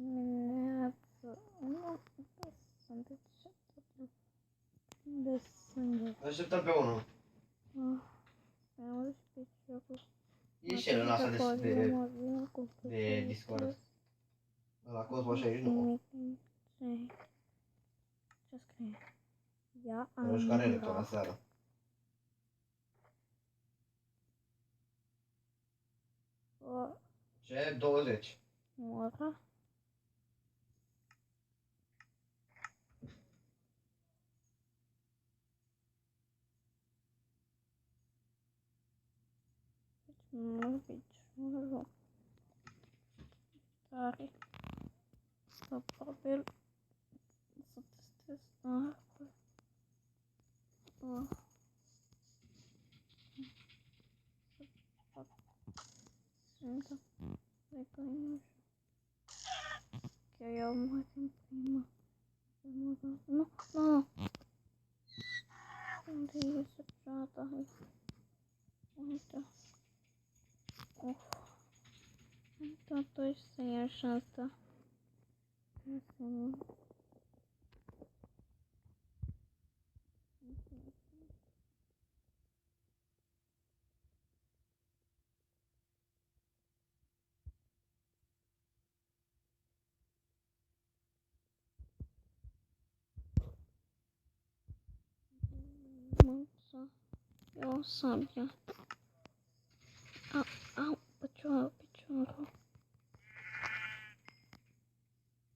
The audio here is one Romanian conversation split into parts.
Dimineață. Nu, sunt de ce totul de sânge. Așteptăm pe unul. Mi-am auzit pe ciocul. E și el în asta de Discord. La Cosmo 69. Ce scrie? Ia Mă joci care tot la Amura. seară. Ce? 20. Ora? Piciorul tare. Probabil să testez arcul. Să fac cred că nu știu. Chiar iau mai din prima. Nu, nu. Unde e săgeata? Uite. Totuși să ia și asta. Eu sabia. Au, piciorul.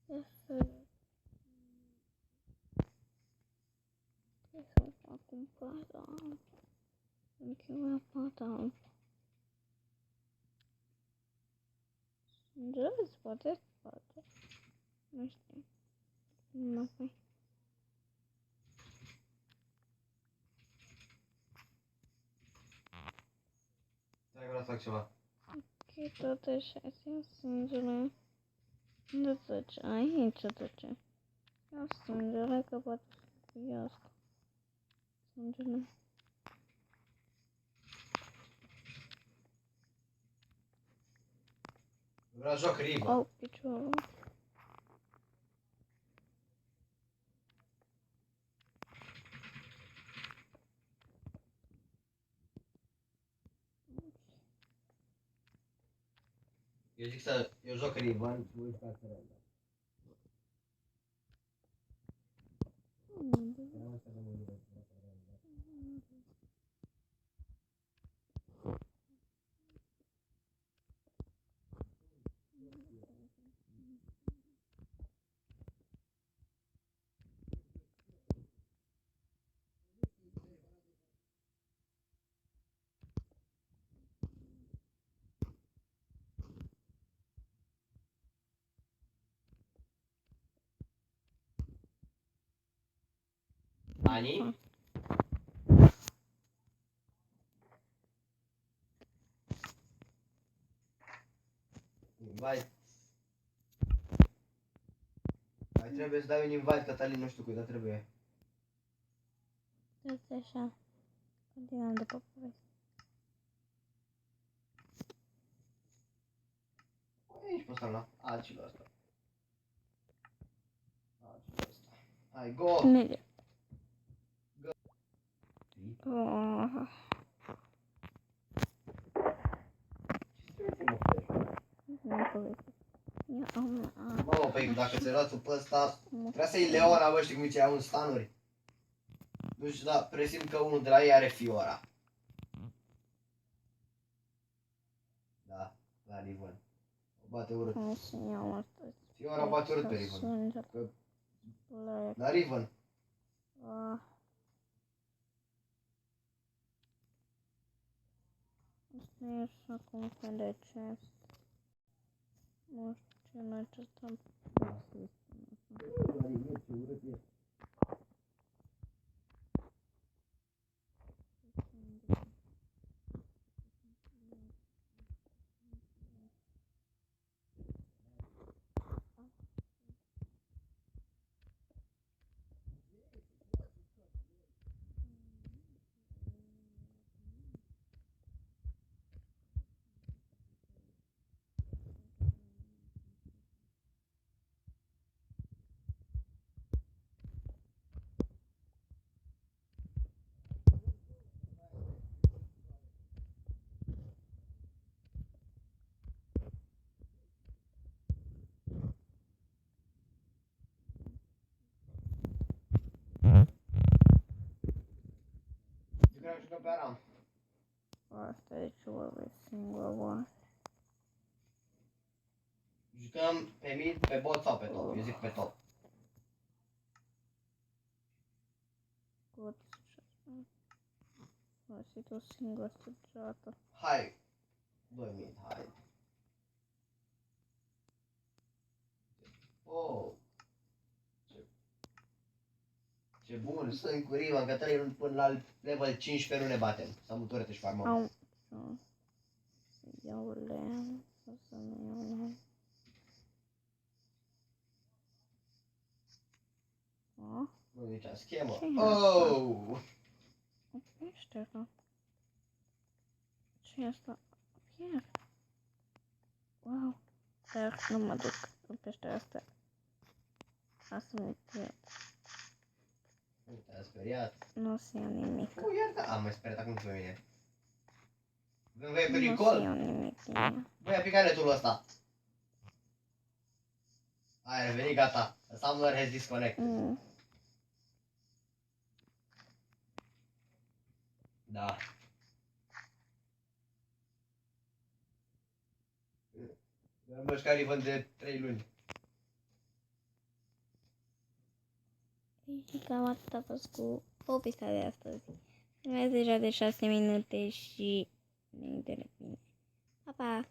Trebuie să fac un pădal. Încheia pădal. Sângerezi, poate. Nu știu. Nu mai. Stai, vreau să fac ceva. Ok, totuși, hai să iau sângele. Unde duce? Aici duce. Iau sângele, că poate să iască. Sângele. Vreau să joc Riva. Au, piciorul. Eu zic să... Eu joc Riva și voi jucați Renda. Ani? Invite. Mai trebuie să dai un invite, Cătălin, nu știu cui, dar trebuie. Este așa. Continuăm după poveste. Aici pe sala. Altceva asta. Altceva asta. Hai, go! Merge. Go! Nu poveste. Mamă, păi dacă ți-ai luat pe ăsta, trebuie să iei Leona, bă, știi cum zice, un stanuri. Nu știu, dar presimt că unul de la ei are Fiora. Da, la Riven. O bate urât. Nu să iau astăzi. Fiora bate urât pe Riven. Că... La Riven. Asta e așa cum fel de chest. Nu știu ce în acesta există. jucăm pe Aram. Asta e ce vorbe singură, bă. Jucăm pe mid, pe bot sau pe top? Eu zic pe top. Gut. Folosit o singură săgeată. Hai. 2 mid, hai. Oh. Ce bun, sunt cu Rivan, că trei până la level 15 nu ne batem. Să am turete și farmăm. Au. Să iau lemn. Să nu iau lemn. A? Nu zicea schemă. Ce e Oh! Oprește că. Ce e asta? Fier. Wow. Dar nu mă duc în peștera asta. Asta nu e. Nu te-a speriat. Nu o să iau nimic. Nu, iartă. Am mai speriat acum pe mine. Avem voie Nu o să pericol. iau nimic din ea. Băi, a picat netul ăsta. Hai, a revenit, gata. Summoner has disconnected. Da. Mi-am bășcat Riven de 3 luni. Și cam atât a fost cu povestea de astăzi. Mai deja de 6 minute și ne bine. Pa, pa!